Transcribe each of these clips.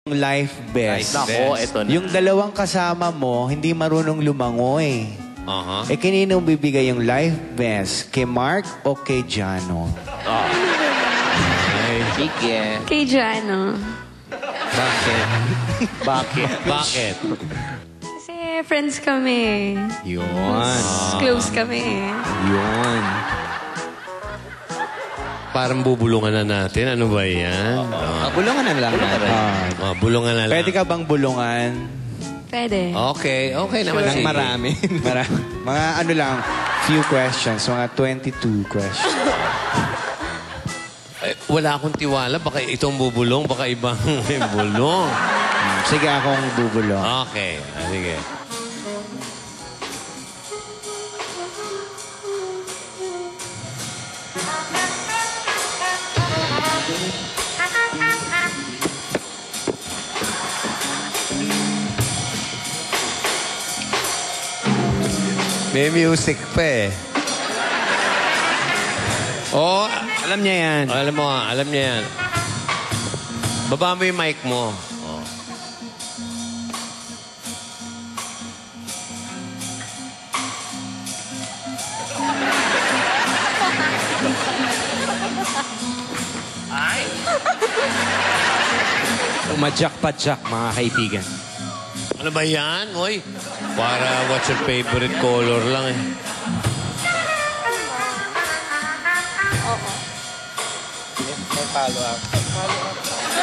Life best. Nako, eto na. Yung dalawang kasama mo, hindi marunong lumangoy. Eh, kanino bibigay yung life best? Kay Mark o kay Jano? Sige. Kay Jano. Bakit? Bakit? Kasi friends kami. Yun. Close kami. Yun. Parang bubulungan na natin. Ano ba yan? Bulungan na lang natin. Bulungan na lang. Pwede ka bang bulungan? Pwede. Okay naman. Ng Sige. marami. Mga ano lang, few questions. Mga 22 questions. Eh, wala akong tiwala. Baka itong bubulong, baka ibang bulong. Sige, akong bubulong. Okay. Sige. May music pa eh. Oh, Alam niya yan. alam niya yan. Baba mo yung mic mo. Oh. Umadyak-padyak, mga kaibigan. Ano ba yan? Oy, para what's your favorite color lang eh. May follow-up.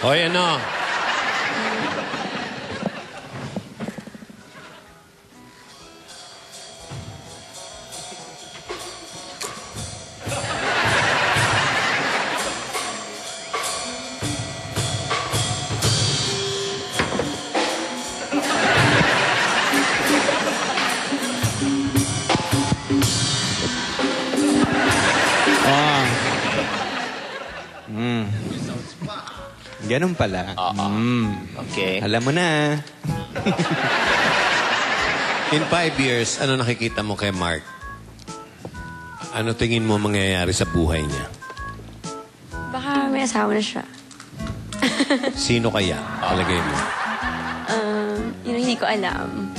Hoy, ano? Ganun pala. Okay. Alam mo na. In 5 years, ano nakikita mo kay Mark? Ano tingin mo mangyayari sa buhay niya? Baka may asawa na siya. Sino kaya? Palagay mo. Yun hindi ko alam.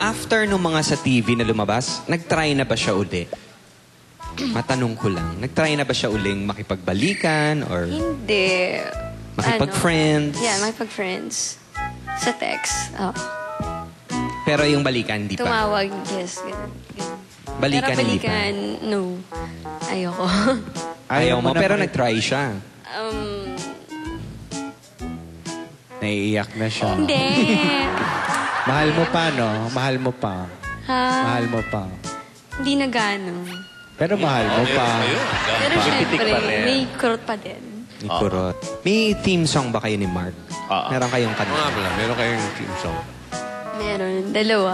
After nung mga sa TV na lumabas, nag-try na ba siya uli? Matanong ko lang, nag-try na ba siya uling makipagbalikan or Hindi. makipag-friends? Yeah, makipag-friends. Sa text. Oh. Pero yung balikan, hindi pa. Tumawag, yes. Ganun. Balikan, pero hindi pa. balikan, no. Ayoko. Ayaw mo, pero nag-try siya. Naiiyak na siya. Hindi. Mahal mo pa, no? Mahal mo pa. Ha? Mahal mo pa. Hindi na gano'n. Pero mahal mo pa. Pero syempre, pa rin. may kurot pa din. Ni Kurot. May theme song ba kayo ni Mark? Meron kayong Mga kanta? pala, meron kayong team song. Meron. Dalawa.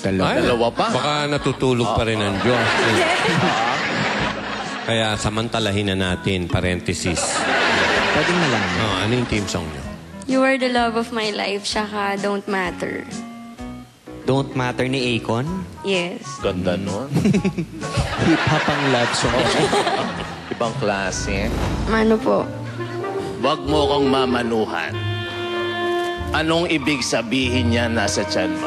Dalawa pa. Baka natutulog pa rin ang Diyos. Kaya samantalahin na natin, parenthesis. Pwedeng malaman. Ano yung team song niyo? You are the love of my life, tsaka don't matter. Don't Matter ni Akon? Yes. Ganda nun. Hip-hop ang love song. Ibang klase. Ano po? Wag mo kong mamanuhan. Anong ibig sabihin niya nasa tiyan mo?